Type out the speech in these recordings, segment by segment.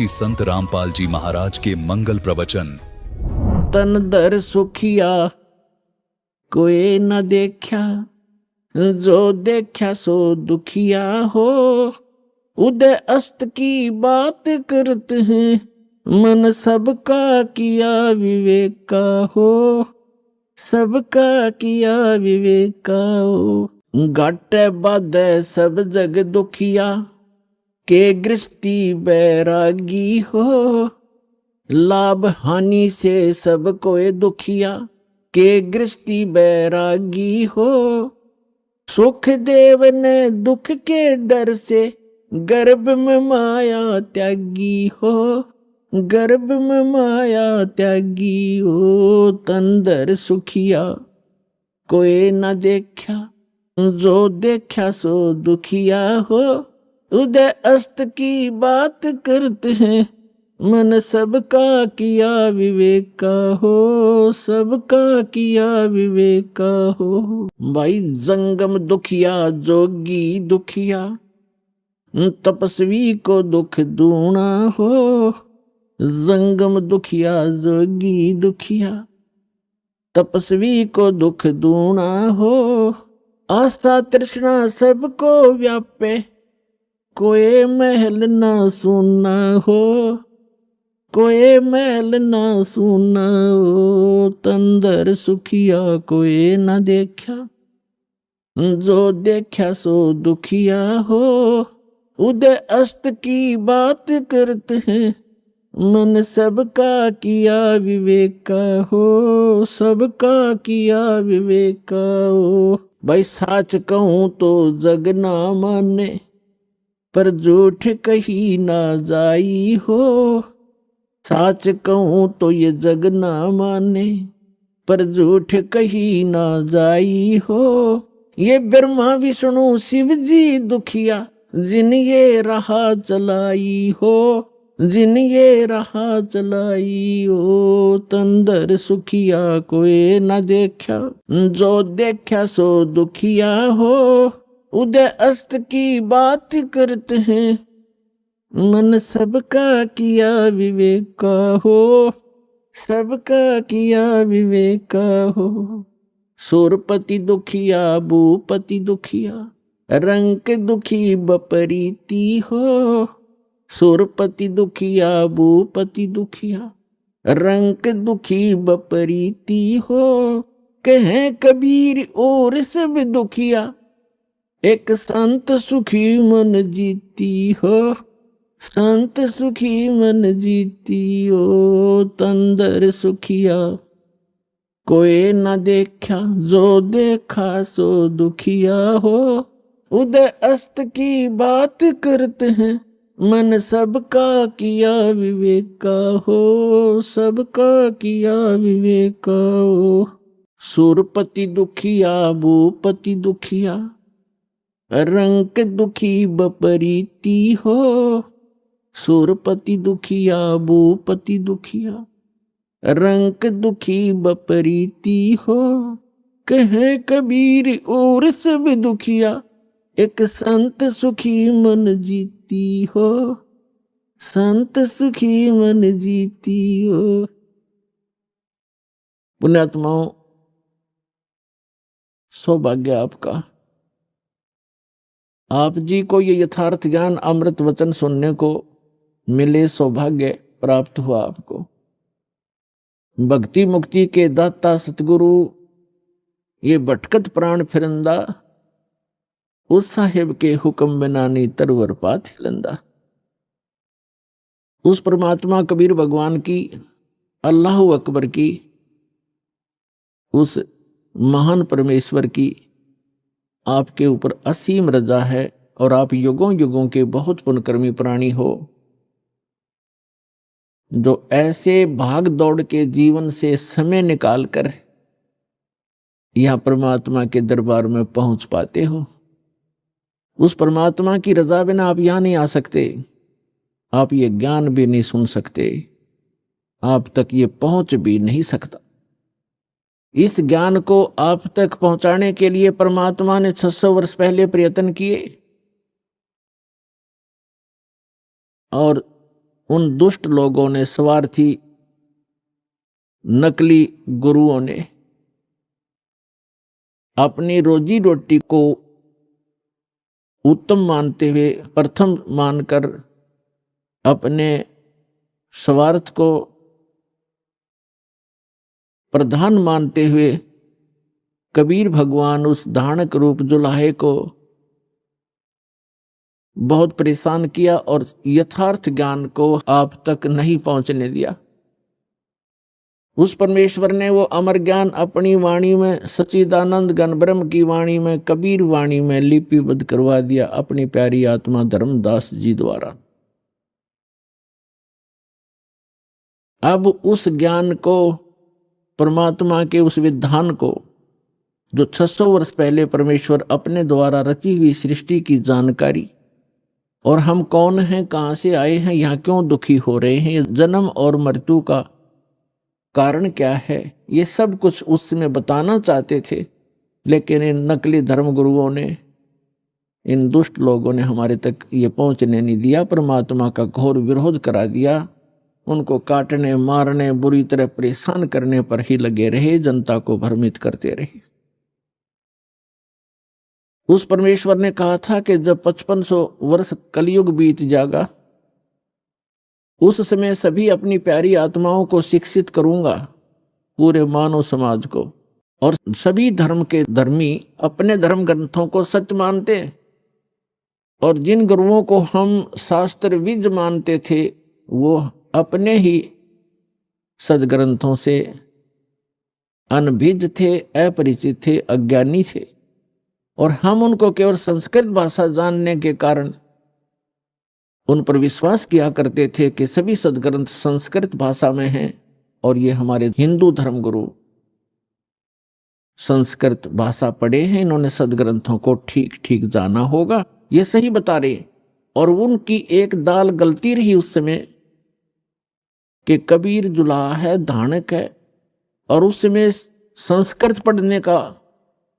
संत रामपाल जी महाराज के मंगल प्रवचन। तन दर सुखिया कोई न देखा, जो देखा सो दुखिया हो। उदय अस्त की बात करते हैं, मन सबका किया विवेक का हो। सबका किया विवेक का हो। घाटे बाधे सब जग दुखिया, के गृहस्थी बैरागी हो। लाभ हानि से सब कोई दुखिया, के गृहस्थी बैरागी हो। सुख देव ने दुख के डर से, गर्भ में माया त्यागी हो। गर्भ में माया त्यागी हो। तंदर सुखिया कोई न देखा, जो देखा सो दुखिया हो। उदय अस्त की बात करते हैं, मन सबका किया विवेक का हो। सबका किया विवेक का हो। भाई जंगम दुखिया जोगी दुखिया, तपस्वी को दुख दूना हो। जंगम दुखिया जोगी दुखिया, तपस्वी को दुख दूना हो। आस्था तृष्णा सबको व्यापे, कोई महल ना सुना हो। कोई महल ना सुना हो। तंदर सुखिया कोई न देखा, जो देखा सो दुखिया हो। उदय अस्त की बात करते हैं, मन सबका किया विवेक का हो। सबका किया विवेक का हो। भाई साच कहूं तो जग ना माने, पर झूठ कही ना जाई हो। साच कहूं तो ये जग ना माने, पर झूठ कही ना जाई हो। ये ब्रह्मा विष्णु शिव जी दुखिया, जिन ये राह चलाई हो। जिन ये राह चलाई हो। तंदर सुखिया कोई न देखा, जो देखा सो दुखिया हो। उदय अस्त की बात करते हैं, मन सबका किया विवेक का हो। सबका किया विवेक का हो। सुरपति दुखिया भूपति दुखिया, रंक दुखी बपरीती हो। सुरपति दुखिया भूपति दुखिया, रंक दुखी बपरीती हो। कहें कबीर और सब दुखिया, एक संत सुखी मन जीती हो। संत सुखी मन जीती हो। तंदर सुखिया कोई न देखा, जो देखा सो दुखिया हो। उदय अस्त की बात करते हैं, मन सबका किया विवेक का हो। सबका किया विवेक का हो। सुरपति दुखिया भूपति दुखिया, रंक दुखी बपरीती हो। सुरपति दुखिया भूपति दुखिया, रंक दुखी बपरीती हो। कहे कबीर और सब दुखिया, एक संत सुखी मन जीती हो। संत सुखी मन जीती हो। पुण्यात्माओं, सौभाग्य आपका, आप जी को ये यथार्थ ज्ञान अमृत वचन सुनने को मिले, सौभाग्य प्राप्त हुआ आपको। भक्ति मुक्ति के दाता सतगुरु, ये भटकत प्राण फिरंदा, उस साहिब के हुक्म बिना नी तरवर पात हिलंदा। उस परमात्मा कबीर भगवान की, अल्लाह अकबर की, उस महान परमेश्वर की आपके ऊपर असीम रजा है। और आप युगों युगों के बहुत पुण्यकर्मी प्राणी हो, जो ऐसे भाग दौड़ के जीवन से समय निकालकर यहां परमात्मा के दरबार में पहुंच पाते हो। उस परमात्मा की रजा बिना आप यहां नहीं आ सकते। आप ये ज्ञान भी नहीं सुन सकते, आप तक ये पहुंच भी नहीं सकता। इस ज्ञान को आप तक पहुंचाने के लिए परमात्मा ने 600 वर्ष पहले प्रयत्न किए, और उन दुष्ट लोगों ने, स्वार्थी नकली गुरुओं ने अपनी रोजी रोटी को उत्तम मानते हुए, प्रथम मानकर अपने स्वार्थ को प्रधान मानते हुए कबीर भगवान उस धानक रूप जुलाहे को बहुत परेशान किया और यथार्थ ज्ञान को आप तक नहीं पहुंचने दिया। उस परमेश्वर ने वो अमर ज्ञान अपनी वाणी में, सच्चिदानंद घन ब्रह्म की वाणी में, कबीर वाणी में लिपिबद्ध करवा दिया अपनी प्यारी आत्मा धर्मदास जी द्वारा। अब उस ज्ञान को, परमात्मा के उस विधान को, जो 600 वर्ष पहले परमेश्वर अपने द्वारा रची हुई सृष्टि की जानकारी, और हम कौन हैं, कहां से आए हैं, यहां क्यों दुखी हो रहे हैं, जन्म और मृत्यु का कारण क्या है, ये सब कुछ उसमें बताना चाहते थे। लेकिन इन नकली धर्म गुरुओं ने, इन दुष्ट लोगों ने हमारे तक ये पहुंचने नहीं दिया। परमात्मा का घोर विरोध करा दिया। उनको काटने, मारने, बुरी तरह परेशान करने पर ही लगे रहे, जनता को भ्रमित करते रहे। उस परमेश्वर ने कहा था कि जब 5500 वर्ष कलयुग बीत जाएगा, उस समय सभी अपनी प्यारी आत्माओं को शिक्षित करूंगा, पूरे मानव समाज को। और सभी धर्म के धर्मी अपने धर्म ग्रंथों को सच मानते, और जिन गुरुओं को हम शास्त्र विज मानते थे वो अपने ही सदग्रंथों से अनभिज्ञ थे, अपरिचित थे, अज्ञानी थे। और हम उनको केवल संस्कृत भाषा जानने के कारण उन पर विश्वास किया करते थे कि सभी सदग्रंथ संस्कृत भाषा में हैं, और ये हमारे हिंदू धर्म गुरु संस्कृत भाषा पढ़े हैं, इन्होंने सदग्रंथों को ठीक ठीक जाना होगा, ये सही बता रहे। और उनकी एक दाल गलती रही उस समय कि कबीर जुलाहा है, धानक है, और उस समय संस्कृत पढ़ने का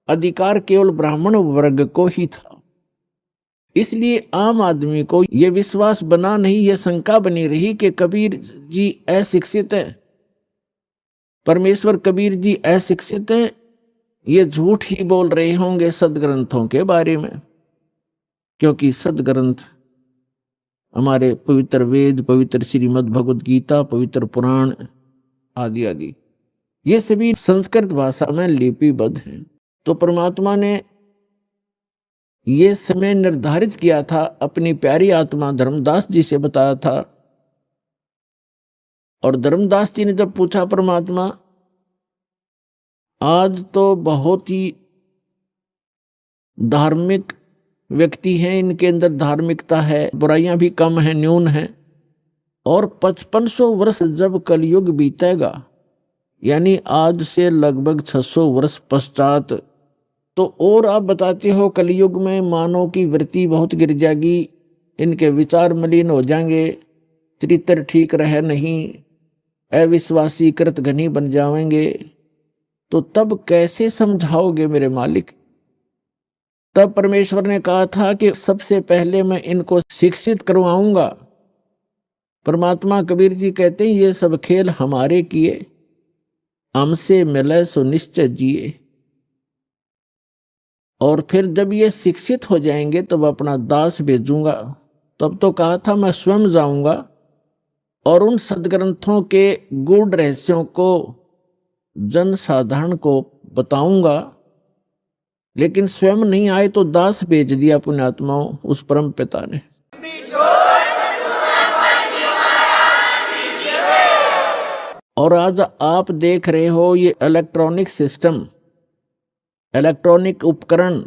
अधिकार केवल ब्राह्मण वर्ग को ही था। इसलिए आम आदमी को यह विश्वास बना नहीं, यह शंका बनी रही कि कबीर जी अशिक्षित हैं, परमेश्वर कबीर जी अशिक्षित हैं, ये झूठ ही बोल रहे होंगे सदग्रंथों के बारे में। क्योंकि सदग्रंथ हमारे पवित्र वेद, पवित्र श्रीमद् भगवद गीता, पवित्र पुराण आदि आदि, ये सभी संस्कृत भाषा में लिपिबद्ध हैं। तो परमात्मा ने ये समय निर्धारित किया था, अपनी प्यारी आत्मा धर्मदास जी से बताया था। और धर्मदास जी ने जब पूछा, परमात्मा आज तो बहुत ही धार्मिक व्यक्ति हैं, इनके अंदर धार्मिकता है, बुराइयां भी कम हैं, न्यून हैं, और 5500 वर्ष जब कलयुग बीतेगा, यानी आज से लगभग 600 वर्ष पश्चात, तो और आप बताते हो कलयुग में मानव की वृत्ति बहुत गिर जाएगी, इनके विचार मलिन हो जाएंगे, चरित्र ठीक रहे नहीं, अविश्वासी कृत घनी बन जाएंगे, तो तब कैसे समझाओगे मेरे मालिक। तब परमेश्वर ने कहा था कि सबसे पहले मैं इनको शिक्षित करवाऊंगा। परमात्मा कबीर जी कहते हैं, ये सब खेल हमारे किए, हमसे मिले सो निश्चय जिए। और फिर जब ये शिक्षित हो जाएंगे तब अपना दास भेजूंगा। तब तो कहा था मैं स्वयं जाऊंगा और उन सदग्रंथों के गूढ़ रहस्यों को जन साधारण को बताऊंगा, लेकिन स्वयं नहीं आए तो दास भेज दिया पुण्यात्माओं उस परम पिता ने। और आज आप देख रहे हो ये इलेक्ट्रॉनिक सिस्टम, इलेक्ट्रॉनिक उपकरण,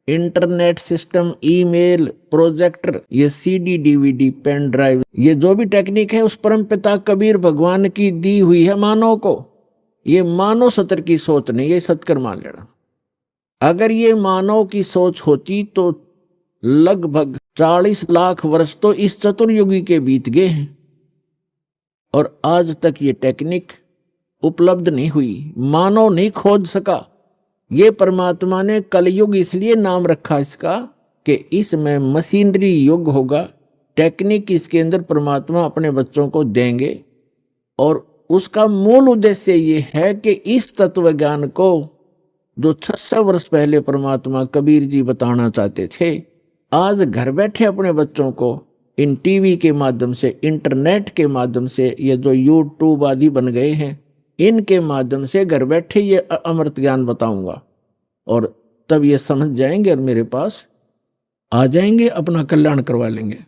इंटरनेट सिस्टम, ईमेल, प्रोजेक्टर, ये सीडी, डीवीडी, पेन ड्राइव, ये जो भी टेक्निक है उस परम पिता कबीर भगवान की दी हुई है मानव को। ये मानव सत्र की सोच नहीं, ये सत्कर मान लेना। अगर ये मानव की सोच होती तो लगभग 40 लाख वर्ष तो इस चतुर्युगी के बीत गए हैं और आज तक ये टेक्निक उपलब्ध नहीं हुई, मानव नहीं खोज सका। ये परमात्मा ने कलयुग इसलिए नाम रखा इसका कि इसमें मशीनरी युग होगा, टेक्निक इसके अंदर परमात्मा अपने बच्चों को देंगे और उसका मूल उद्देश्य ये है कि इस तत्व ज्ञान को जो 600 वर्ष पहले परमात्मा कबीर जी बताना चाहते थे, आज घर बैठे अपने बच्चों को इन टीवी के माध्यम से, इंटरनेट के माध्यम से, ये जो यूट्यूब आदि बन गए हैं, इनके माध्यम से घर बैठे ये अमृत ज्ञान बताऊंगा और तब ये समझ जाएंगे और मेरे पास आ जाएंगे, अपना कल्याण करवा लेंगे।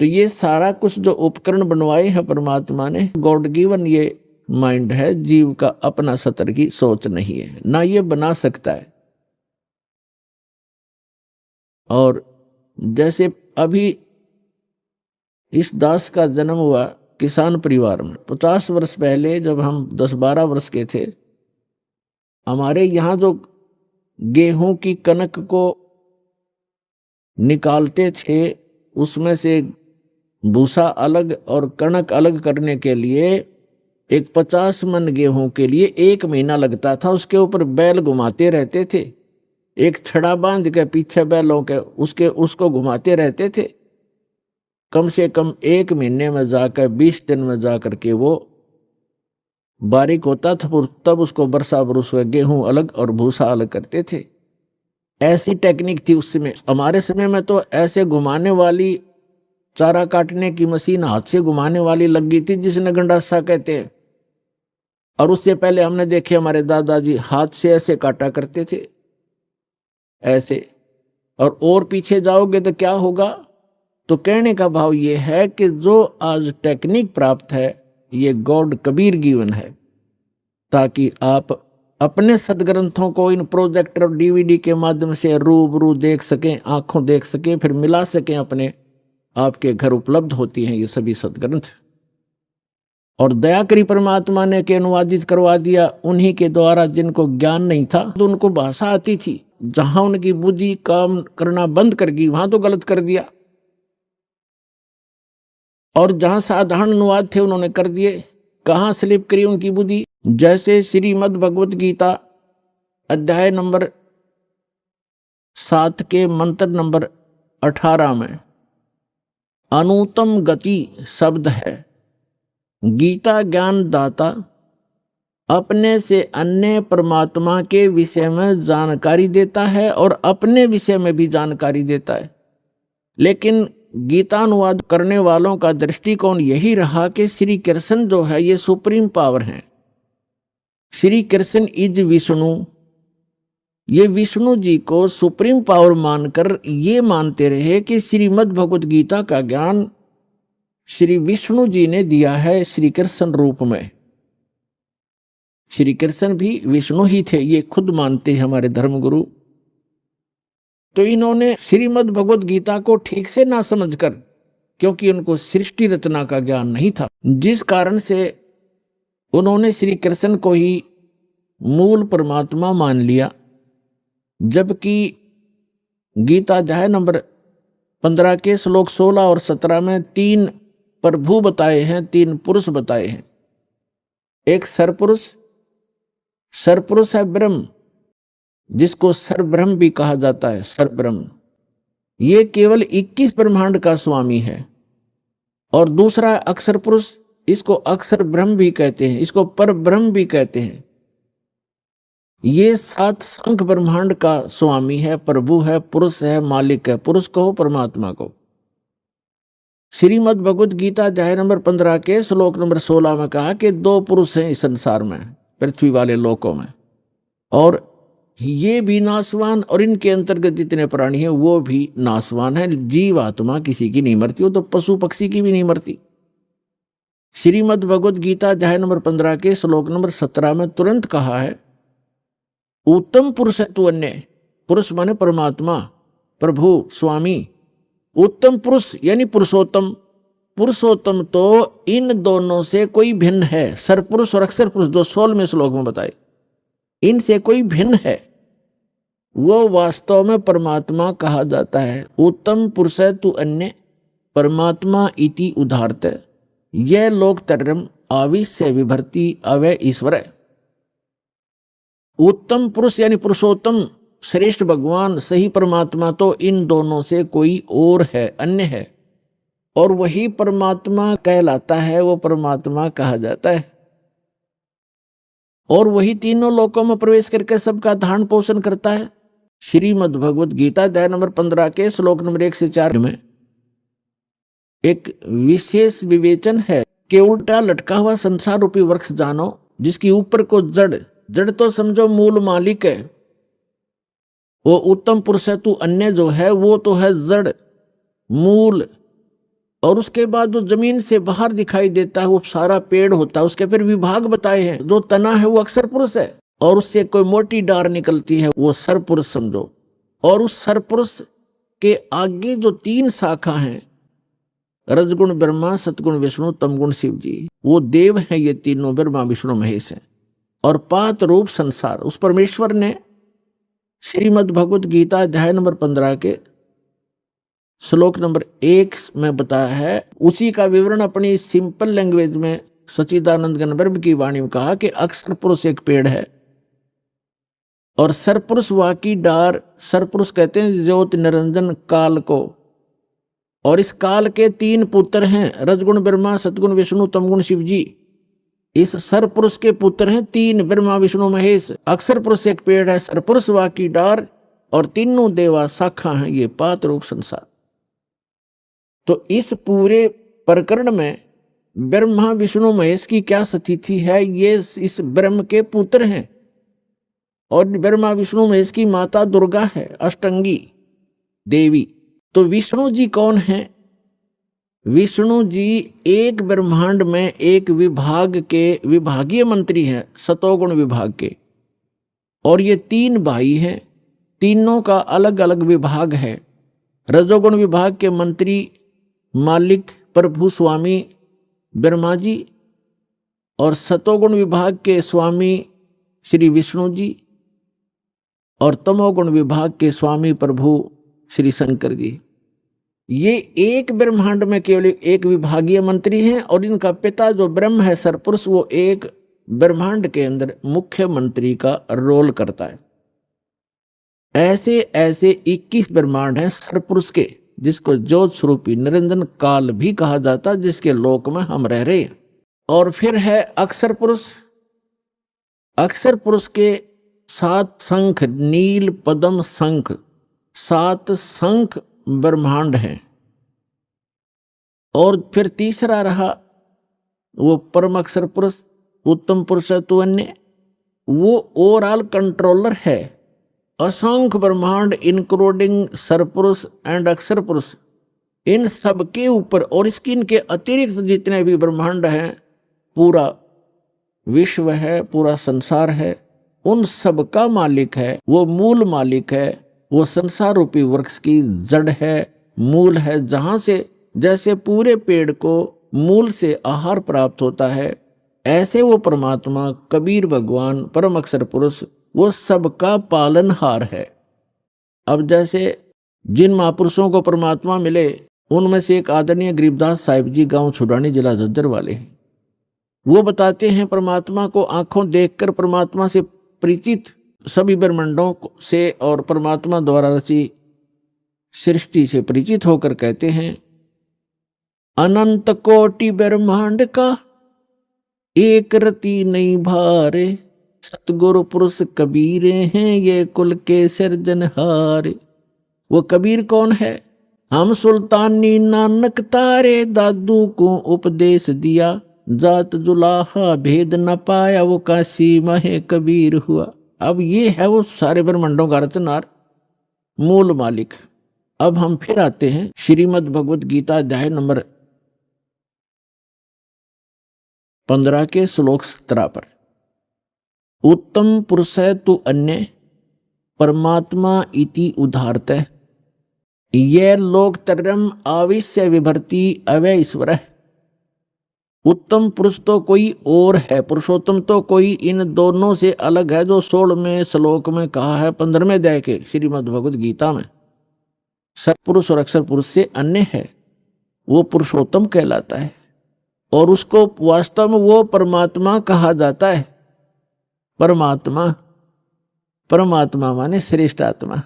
तो ये सारा कुछ जो उपकरण बनवाए हैं परमात्मा ने, गॉड गिवन ये माइंड है, जीव का अपना सतर की सोच नहीं है, ना ये बना सकता है। और जैसे अभी इस दास का जन्म हुआ किसान परिवार में, 50 वर्ष पहले जब हम 10-12 वर्ष के थे, हमारे यहाँ जो गेहूं की कनक को निकालते थे उसमें से भूसा अलग और कणक अलग करने के लिए एक 50 मन गेहूं के लिए 1 महीना लगता था। उसके ऊपर बैल घुमाते रहते थे, एक छड़ा बांध के पीछे बैलों के उसको घुमाते रहते थे। कम से कम 1 महीने में जाकर 20 दिन में जाकर के वो बारीक होता था, तब उसको बरसा बरस गेहूं अलग और भूसा अलग करते थे। ऐसी टेक्निक थी उस समय। हमारे समय में तो ऐसे घुमाने वाली, चारा काटने की मशीन हाथ से घुमाने वाली लग गई थी जिसने गंडासा कहते हैं। और उससे पहले हमने देखे हमारे दादाजी हाथ से ऐसे काटा करते थे, ऐसे। और पीछे जाओगे तो क्या होगा? तो कहने का भाव ये है कि जो आज टेक्निक प्राप्त है ये गॉड कबीर गिवन है, ताकि आप अपने सदग्रंथों को इन प्रोजेक्टर और डीवीडी के माध्यम से रूबरू देख सकें, आंखों देख सकें, फिर मिला सकें अपने। आपके घर उपलब्ध होती हैं ये सभी सदग्रंथ। और दया करी परमात्मा ने के अनुवादित करवा दिया उन्हीं के द्वारा जिनको ज्ञान नहीं था, तो उनको भाषा आती थी। जहां उनकी बुद्धि काम करना बंद कर गई वहां तो गलत कर दिया, और जहां साधारण अनुवाद थे उन्होंने कर दिए। कहां स्लिप करी उनकी बुद्धि? जैसे श्रीमद् भगवत गीता अध्याय नंबर 7 के मंत्र नंबर 18 में अनुत्तम गति शब्द है। गीता ज्ञान दाता अपने से अन्य परमात्मा के विषय में जानकारी देता है और अपने विषय में भी जानकारी देता है। लेकिन गीता अनुवाद करने वालों का दृष्टिकोण यही रहा कि श्री कृष्ण जो है ये सुप्रीम पावर है। श्री कृष्ण इज विष्णु, ये विष्णु जी को सुप्रीम पावर मानकर ये मानते रहे कि श्रीमद् भगवत गीता का ज्ञान श्री विष्णु जी ने दिया है श्री कृष्ण रूप में। श्री कृष्ण भी विष्णु ही थे, ये खुद मानते हैं हमारे धर्मगुरु। तो इन्होंने श्रीमद् भगवत गीता को ठीक से ना समझकर, क्योंकि उनको सृष्टि रचना का ज्ञान नहीं था, जिस कारण से उन्होंने श्री कृष्ण को ही मूल परमात्मा मान लिया। जबकि गीता अध्याय नंबर 15 के श्लोक 16 और 17 में 3 प्रभु बताए हैं, 3 पुरुष बताए हैं। एक सरपुरुष है ब्रह्म, जिसको सरब्रह्म भी कहा जाता है। सरब्रह्म ये केवल 21 ब्रह्मांड का स्वामी है। और दूसरा अक्षर पुरुष, इसको अक्षर ब्रह्म भी कहते हैं, इसको पर ब्रह्म भी कहते हैं। ये 7 संख ब्रह्मांड का स्वामी है, प्रभु है, पुरुष है, मालिक है। पुरुष कहो परमात्मा को। श्रीमद् भगवत गीता अध्याय नंबर 15 के श्लोक नंबर 16 में कहा कि 2 पुरुष हैं इस संसार में, पृथ्वी वाले लोकों में, और ये भी नाशवान और इनके अंतर्गत जितने प्राणी हैं वो भी नाशवान है। जीव आत्मा किसी की नहीं मरती, वो तो पशु पक्षी की भी नहीं मरती। श्रीमद् भगवत गीता अध्याय नंबर 15 के श्लोक नंबर 17 में तुरंत कहा है, उत्तम पुरुष है तू अन्य। पुरुष माने परमात्मा, प्रभु, स्वामी। उत्तम पुरुष यानी पुरुषोत्तम। पुरुषोत्तम तो इन दोनों से कोई भिन्न है। सरपुरुष और अक्षर पुरुष जो 16वें श्लोक में बताए, इनसे कोई भिन्न है, वो वास्तव में परमात्मा कहा जाता है। उत्तम पुरुष है तू अन्य परमात्मा इति उदाहरत, यह लोक तरम आविश्य विभर्ति अवय ईश्वर। उत्तम पुरुष यानी पुरुषोत्तम, श्रेष्ठ भगवान, सही परमात्मा तो इन दोनों से कोई और है, अन्य है। और वही परमात्मा कहलाता है, वो परमात्मा कहा जाता है। और वही तीनों लोकों में प्रवेश करके सबका धारण पोषण करता है। श्रीमद् भगवत गीता अध्याय नंबर 15 के श्लोक नंबर 1 से 4 में एक विशेष विवेचन है कि उल्टा लटका हुआ संसार रूपी वृक्ष जानो, जिसकी ऊपर को जड़, जड़ तो समझो मूल मालिक है, वो उत्तम पुरुष है, तू अन्य जो है वो तो है जड़ मूल, और उसके बाद जो जमीन से बाहर दिखाई देता है वो सारा पेड़ होता है। उसके फिर विभाग बताए हैं, जो तना है वो अक्षर पुरुष है, और उससे कोई मोटी डार निकलती है वो सर पुरुष समझो। और उस सर पुरुष के आगे जो 3 शाखा हैं, रजगुण ब्रह्मा, सतगुण विष्णु, तमगुण शिव जी, वो देव हैं, ये तीनों ब्रह्मा विष्णु महेश हैं। और पात रूप संसार, उस परमेश्वर ने श्रीमद् भगवत गीता अध्याय नंबर 15 के श्लोक नंबर 1 में बताया है। उसी का विवरण अपनी सिंपल लैंग्वेज में सच्चिदानंद घन ब्रह्म की वाणी में कहा कि अक्षर पुरुष एक पेड़ है और सरपुरुष वाकी डार। सरपुरुष कहते हैं ज्योति निरंजन काल को, और इस काल के 3 पुत्र हैं, रजगुण ब्रह्मा, सतगुण विष्णु, तमगुण शिव जी। इस सरपुरुष के पुत्र हैं 3, ब्रह्मा विष्णु महेश। अक्षर पुरुष एक पेड़ है, सरपुरुष वाकी डार, और तीनों देवा शाखा हैं, ये पात रूप संसार। तो इस पूरे प्रकरण में ब्रह्मा विष्णु महेश की क्या स्थिति है, ये इस ब्रह्म के पुत्र हैं, और ब्रह्मा विष्णु महेश की माता दुर्गा है, अष्टंगी देवी। तो विष्णु जी कौन है? विष्णु जी एक ब्रह्मांड में एक विभाग के विभागीय मंत्री हैं, सतोगुण विभाग के, और ये 3 भाई हैं, तीनों का अलग अलग विभाग है। रजोगुण विभाग के मंत्री मालिक प्रभु स्वामी ब्रह्मा जी, और सतोगुण विभाग के स्वामी श्री विष्णु जी, और तमोगुण विभाग के स्वामी प्रभु श्री शंकर जी। ये एक ब्रह्मांड में केवल एक विभागीय मंत्री हैं, और इनका पिता जो ब्रह्म है सरपुरुष, वो एक ब्रह्मांड के अंदर मुख्य मंत्री का रोल करता है। ऐसे ऐसे 21 ब्रह्मांड हैं सरपुरुष के, जिसको ज्योत स्वरूपी निरंजन काल भी कहा जाता, जिसके लोक में हम रह रहे हैं। और फिर है अक्षर पुरुष। अक्षर पुरुष के 7 शंख, नील पद्म शंख, 7 शंख ब्रह्मांड हैं। और फिर तीसरा रहा वो परम अक्षर पुरुष, उत्तम पुरुष तु अन्य, वो ओवरऑल कंट्रोलर है। असंख्य ब्रह्मांड इंक्लूडिंग सरपुरुष एंड अक्षर पुरुष, इन सब के ऊपर और इसकी इनके अतिरिक्त जितने भी ब्रह्मांड हैं, पूरा विश्व है, पूरा संसार है, उन सब का मालिक है, वो मूल मालिक है। वो संसार रूपी वृक्ष की जड़ है, मूल है, जहां से जैसे पूरे पेड़ को मूल से आहार प्राप्त होता है, ऐसे वो परमात्मा कबीर भगवान परम अक्षर पुरुष वो सबका पालनहार है। अब जैसे जिन महापुरुषों को परमात्मा मिले, उनमें से एक आदरणीय गरीबदास साहिब जी, गांव छुड़ानी, जिला झज्जर वाले हैं। वो बताते हैं परमात्मा को आंखों देखकर परमात्मा से परिचित सभी ब्रह्मांडों से और परमात्मा द्वारा रची सृष्टि से परिचित होकर कहते हैं, अनंत कोटि ब्रह्मांड का एक रति नहीं भारे, सतगुरु पुरुष कबीर हैं ये कुल के सिरजनहारे। वो कबीर कौन है? हम सुल्तानी नानक तारे, दादू को उपदेश दिया, जात जुलाहा भेद न पाया, वो काशी महे कबीर हुआ। अब ये है वो सारे ब्रह्मांडों का रचनार, मूल मालिक। अब हम फिर आते हैं श्रीमद् भगवत गीता अध्याय नंबर 15 के श्लोक 17 पर। उत्तम पुरुष तु अन्य परमात्मा इति उदाहरतः, यह लोक तरम आविश्य विभर्ति अवय ईश्वर। उत्तम पुरुष तो कोई और है, पुरुषोत्तम तो कोई इन दोनों से अलग है, जो 16वें श्लोक में कहा है 15वें अध्याय के श्रीमद् भगवत गीता में। सत्पुरुष और अक्षर पुरुष से अन्य है, वो पुरुषोत्तम कहलाता है, और उसको वास्तव में वो परमात्मा कहा जाता है। परमात्मा, परमात्मा माने श्रेष्ठ आत्मा।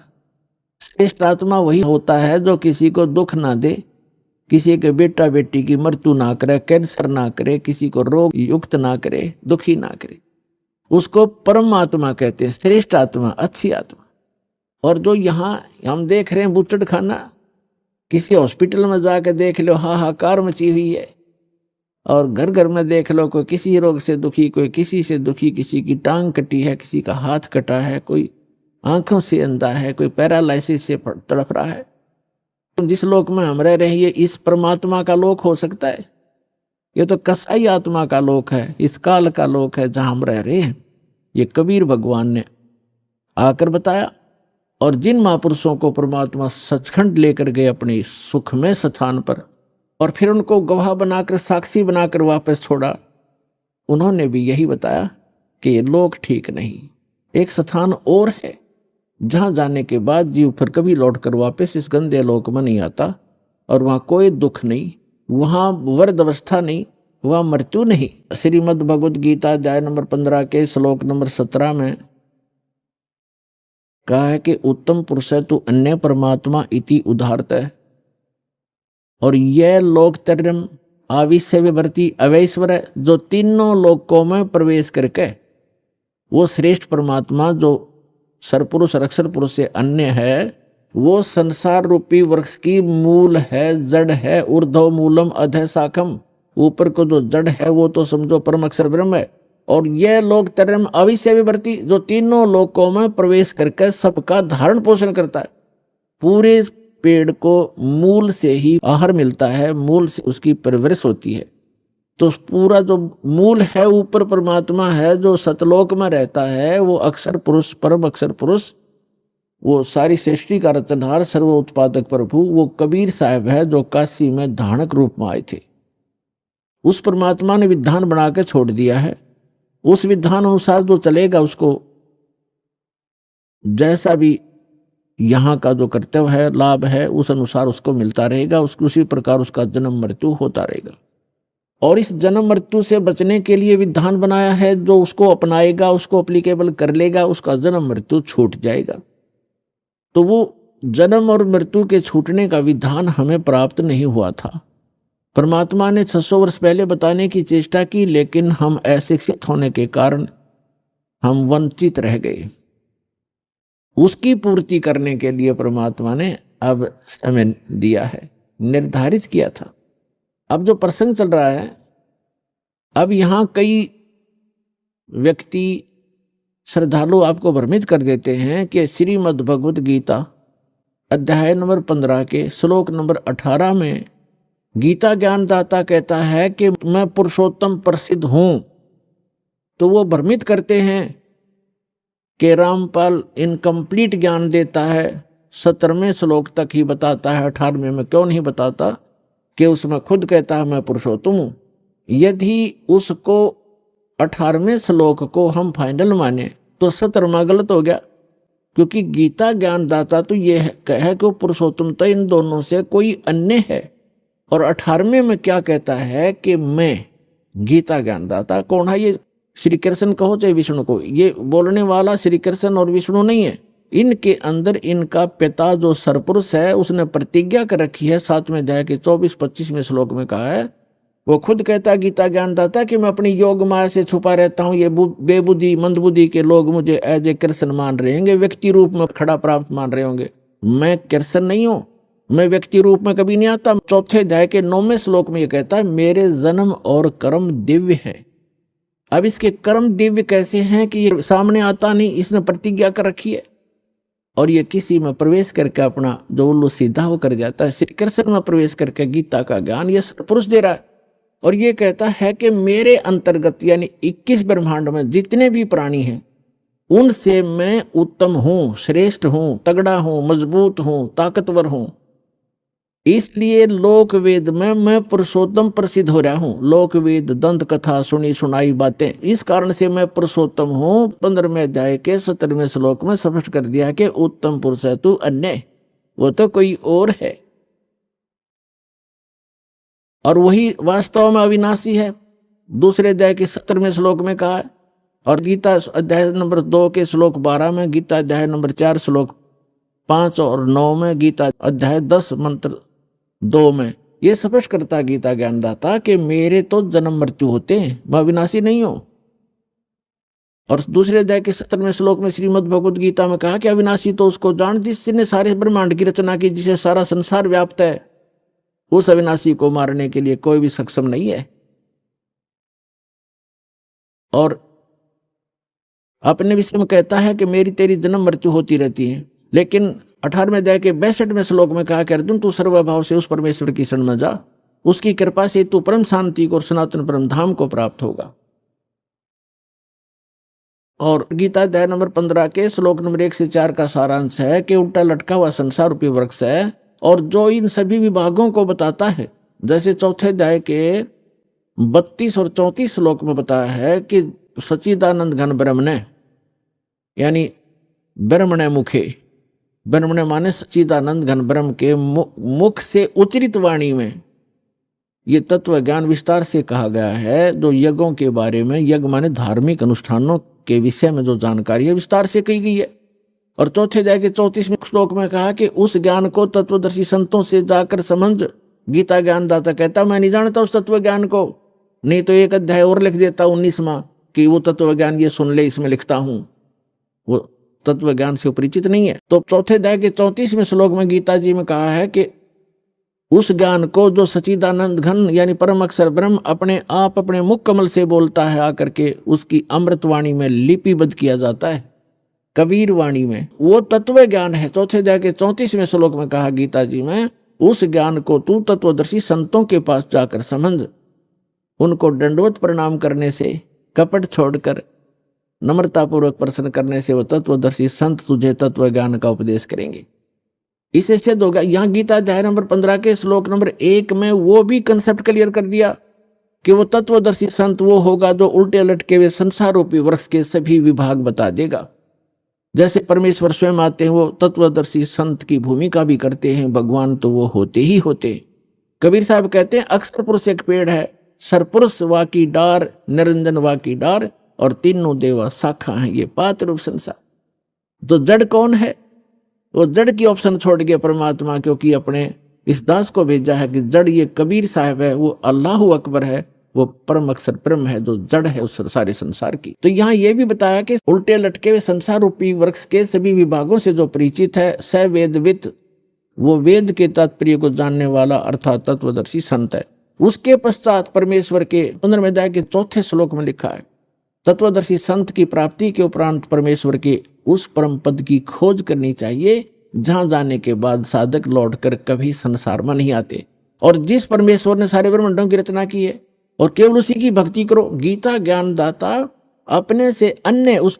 श्रेष्ठ आत्मा वही होता है जो किसी को दुख ना दे, किसी के बेटा बेटी की मृत्यु ना करे, कैंसर ना करे, किसी को रोग युक्त ना करे, दुखी ना करे, उसको परमात्मा कहते हैं, श्रेष्ठ आत्मा, अच्छी आत्मा। और जो यहाँ हम देख रहे हैं बूचड़ खाना, किसी हॉस्पिटल में जाकर देख लो हाहाकार मची हुई है, और घर घर में देख लो कोई किसी रोग से दुखी, कोई किसी से दुखी, किसी की टांग कटी है, किसी का हाथ कटा है, कोई आंखों से अंधा है, कोई पैरालाइसिस से तड़प रहा है। जिस लोक में हम रह रहे हैं ये इस परमात्मा का लोक हो सकता है? ये तो कसाई आत्मा का लोक है, इस काल का लोक है जहां हम रह रहे हैं। ये कबीर भगवान ने आकर बताया। और जिन महापुरुषों को परमात्मा सचखंड लेकर गए अपने सुखमय स्थान पर, और फिर उनको गवाह बनाकर, साक्षी बनाकर वापस छोड़ा, उन्होंने भी यही बताया कि ये लोक ठीक नहीं। एक स्थान और है जहां जाने के बाद जीव फिर कभी लौटकर वापस इस गंदे लोक में नहीं आता, और वहां कोई दुख नहीं, वहां वर्द अवस्था नहीं, वहां मृत्यु नहीं। श्रीमद् भगवद गीता अध्याय नंबर 15 के श्लोक नंबर 17 में कहा है कि उत्तम पुरुष है तू अन्य परमात्मा इति उदाहरत है। और यह लोकतरम आविश्य विवर्ती अवैश्वर है, जो तीनों लोकों में प्रवेश करके वो श्रेष्ठ परमात्मा जो सरपुरुष और अक्षर पुरुष से अन्य है, वो संसार रूपी वृक्ष की मूल है, जड़ है, ऊर्ध्व मूलम अधः शाखम, ऊपर को जो जड़ है वो तो समझो परम अक्षर ब्रह्म है। और यह लोक तरम अविश्य विवर्ती, जो तीनों लोकों में प्रवेश करके सबका धारण पोषण करता है। पूरे पेड़ को मूल से ही आहार मिलता है, मूल से उसकी परवरिश होती है। तो पूरा जो मूल है ऊपर परमात्मा है, जो सतलोक में रहता है, वो अक्षर पुरुष, परम अक्षर पुरुष, वो सारी सृष्टि का रचनहार, सर्व उत्पादक प्रभु, वो कबीर साहब है जो काशी में धानक रूप में आए थे। उस परमात्मा ने विधान बना के छोड़ दिया है। उस विधान अनुसार जो चलेगा उसको जैसा भी यहाँ का जो कर्तव्य है, लाभ है, उस अनुसार उसको मिलता रहेगा, उसको उसी प्रकार उसका जन्म मृत्यु होता रहेगा। और इस जन्म मृत्यु से बचने के लिए विधान बनाया है, जो उसको अपनाएगा, उसको अप्लीकेबल कर लेगा, उसका जन्म मृत्यु छूट जाएगा। तो वो जन्म और मृत्यु के छूटने का विधान हमें प्राप्त नहीं हुआ था। परमात्मा ने 600 वर्ष पहले बताने की चेष्टा की, लेकिन हम अशिक्षित होने के कारण हम वंचित रह गए। उसकी पूर्ति करने के लिए परमात्मा ने अब समय दिया है, निर्धारित किया था। अब जो प्रसंग चल रहा है, अब यहाँ कई व्यक्ति श्रद्धालु आपको भ्रमित कर देते हैं कि श्रीमद् भगवद गीता अध्याय नंबर 15 के श्लोक नंबर 18 में गीता ज्ञानदाता कहता है कि मैं पुरुषोत्तम प्रसिद्ध हूं। तो वो भ्रमित करते हैं कि रामपाल इनकम्प्लीट ज्ञान देता है, 17वें श्लोक तक ही बताता है, 18वें में क्यों नहीं बताता, कि उसमें खुद कहता है मैं पुरुषोत्तम हूं। यदि उसको 18वें श्लोक को हम फाइनल माने तो 17वां गलत हो गया, क्योंकि गीता ज्ञानदाता तो ये है कि पुरुषोत्तमता इन दोनों से कोई अन्य है। और 18वें में क्या कहता है कि मैं गीता ज्ञानदाता कौन है? ये श्री कृष्ण कहो चाहे विष्णु को, ये बोलने वाला श्री कृष्ण और विष्णु नहीं है। इनके अंदर इनका पिता जो सरपुरुष है उसने प्रतिज्ञा कर रखी है, 7वें अध्याय के 24-25वें श्लोक में कहा है, वो खुद कहता है गीता ज्ञानदाता कि मैं अपनी योग माया से छुपा रहता हूँ। ये बेबुद्धि मंदबुद्धि के लोग मुझे एज ए कृष्ण मान रहे होंगे, व्यक्ति रूप में खड़ा प्राप्त मान रहे होंगे। मैं कृष्ण नहीं हूँ, मैं व्यक्ति रूप में कभी नहीं आता। 4थे अध्याय के 9वें श्लोक में ये कहता है मेरे जन्म और कर्म दिव्य है। अब इसके कर्म दिव्य कैसे हैं कि ये सामने आता नहीं, इसने प्रतिज्ञा कर रखी है और ये किसी में प्रवेश करके अपना जो उल्लू सीधा वो कर जाता है। श्री कृष्ण में प्रवेश करके गीता का ज्ञान ये पुरुष दे रहा है और ये कहता है कि मेरे अंतर्गत यानी 21 ब्रह्मांड में जितने भी प्राणी हैं उनसे मैं उत्तम हूं, श्रेष्ठ हूं, तगड़ा हूं, मजबूत हूं, ताकतवर हूं। इसलिए लोक वेद में मैं पुरुषोत्तम प्रसिद्ध हो रहा हूं। लोक वेद दंत कथा सुनी सुनाई बातें, इस कारण से मैं पुरुषोत्तम हूं। 15वें अध्याय के 17वें श्लोक में स्पष्ट कर दिया कि उत्तम पुरुष है तू अन्य, वो तो कोई और है और वही वास्तव में अविनाशी है। दूसरे अध्याय के 17वें श्लोक में कहा है। और गीता अध्याय नंबर 2 के श्लोक 12 में, गीता अध्याय नंबर 4 श्लोक 5 और 9 में, गीता अध्याय 10 मंत्र 2 में ये स्पष्ट करता गीता ज्ञानदाता कि मेरे तो जन्म मृत्यु होते हैं, मैं अविनाशी नहीं हूं। और दूसरे अध्याय के 17वें श्लोक में श्रीमद् भगवद गीता में कहा कि अविनाशी तो उसको जान जिसने सारे ब्रह्मांड की रचना की, जिसे सारा संसार व्याप्त है। उस अविनाशी को मारने के लिए कोई भी सक्षम नहीं है। और अपने विषय में कहता है कि मेरी तेरी जन्म मृत्यु होती रहती है। लेकिन 18वें अध्याय के 62वें श्लोक में कहा कि अर्जुन तू सर्वभाव से उस परमेश्वर की शरण में जा, उसकी कृपा से तू परम शांति को और सनातन परम धाम को प्राप्त होगा। और गीता अध्याय नंबर 15 के श्लोक नंबर 1 से 4 का सारांश है कि उल्टा लटका हुआ संसार रूपी वृक्ष है, और जो इन सभी विभागों को बताता है, जैसे चौथे अध्याय के 32 और 34 श्लोक में बताया है कि सच्चिदानंद घन ब्रह्मणे, यानी ब्रह्मणे मुखे, ब्रह्मणे माने सच्चिदानंद घन ब्रह्म के मुख से उच्चरित वाणी में ये तत्व ज्ञान विस्तार से कहा गया है। जो यज्ञों के बारे में, यज्ञ माने धार्मिक अनुष्ठानों के विषय में जो जानकारी है विस्तार से कही गई है। और चौथे अध्याय के 34वें श्लोक में कहा कि उस ज्ञान को तत्वदर्शी संतों से जाकर समझ। गीता ज्ञानदाता कहता मैं नहीं जानता उस तत्व ज्ञान को, नहीं तो एक अध्याय और लिख देता 19वां कि वो तत्व ज्ञान ये सुन ले, इसमें लिखता हूं। वो तत्व ज्ञान से परिचित नहीं है। तो चौथे अध्याय के 34वें श्लोक में गीता जी में कहा है कि उस ज्ञान को जो सच्चिदानंद घन यानी परम अक्षर ब्रह्म अपने आप अपने मुख कमल से बोलता है आकर के, उसकी अमृतवाणी में लिपिबद्ध किया जाता है, कबीर वाणी में, वो तत्व ज्ञान है। चौथे अध्याय के 34वें श्लोक में कहा गीता जी में, उस ज्ञान को तू तत्वदर्शी संतों के पास जाकर समझ। उनको दंडवत प्रणाम करने से, कपट छोड़कर नम्रतापूर्वक प्रश्न करने से वो तत्वदर्शी संत तुझे तत्व ज्ञान का उपदेश करेंगे। इसे सिद्ध होगा। यहाँ गीता अध्याय नंबर 15 के श्लोक नंबर 1 में वो भी कंसेप्ट क्लियर कर दिया कि वो तत्वदर्शी संत वो होगा जो उल्टे लटके हुए संसार रूपी वृक्ष के सभी विभाग बता देगा। जैसे परमेश्वर स्वयं आते हैं, वो तत्वदर्शी संत की भूमिका भी करते हैं। भगवान तो वो होते ही होते। कबीर साहब कहते हैं अक्षर पुरुष एक पेड़ है, सरपुरुष वा की डार, निरंजन वा की डार, और तीनों देवा शाखा हैं ये पात रूप संसार। तो जड़ कौन है? वो जड़ की ऑप्शन छोड़ गया परमात्मा, क्योंकि अपने इस दास को भेजा है कि जड़ ये कबीर साहब है, वो अल्लाह अकबर है, वो परम अक्षर ब्रह्म है जो जड़ है उस सारे संसार की। तो यहाँ ये भी बताया कि उल्टे लटके हुए संसार रूपी वृक्ष के सभी विभागों से जो परिचित है, स वेदवित, वो वेद के तात्पर्य को जानने वाला अर्थात तत्वदर्शी संत है। उसके पश्चात परमेश्वर के 15वें अध्याय के 4थे श्लोक में लिखा है, तत्वदर्शी संत की प्राप्ति के उपरांत परमेश्वर के उस परम पद की खोज करनी चाहिए जहां जाने के बाद साधक लौटकर कभी संसार में नहीं आते। और जिस परमेश्वर ने सारे ब्रह्मांडों की रचना की है, और केवल उसी की भक्ति करो। गीता ज्ञानदाता अपने से अन्य उस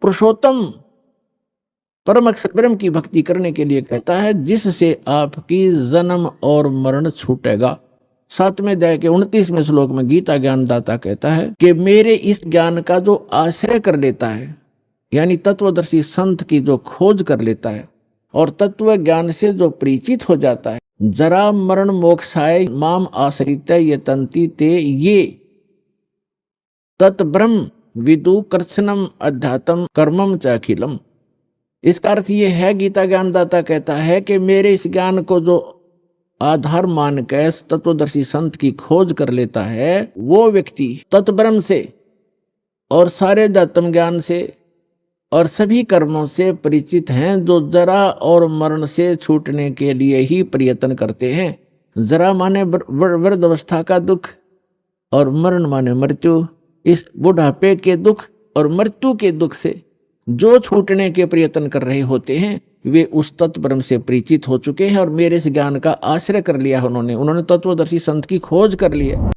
पुरुषोत्तम परम अक्षर ब्रह्म की भक्ति करने के लिए कहता है, जिससे आपकी जन्म और मरण छूटेगा। 7वें अध्याय के 29वें श्लोक में गीता ज्ञानदाता कहता है कि मेरे इस ज्ञान का जो आश्रय कर लेता है, यानी तत्वदर्शी संत की जो खोज कर लेता है और तत्व ज्ञान से जो परिचित हो जाता है, जरा मरण मोक्षाय माम आश्रित ये तंती ते ये तत् ब्रह्म विदु कर्षणम अध्यात्म कर्मम च अखिलम। इसका अर्थ ये है, गीता ज्ञानदाता कहता है कि मेरे इस ज्ञान को जो आधार मान के तत्वदर्शी संत की खोज कर लेता है, वो व्यक्ति तत्ब्रह्म से और सारे अध्यात्म ज्ञान से और सभी कर्मों से परिचित हैं, जो जरा और मरण से छूटने के लिए ही प्रयत्न करते हैं। जरा माने वृद्धावस्था का दुख और मरण माने मृत्यु। इस बुढ़ापे के दुख और मृत्यु के दुख से जो छूटने के प्रयत्न कर रहे होते हैं, वे उस तत्ब्रह्म से परिचित हो चुके हैं और मेरे इस ज्ञान का आश्रय कर लिया उन्होंने तत्वदर्शी संत की खोज कर लिया।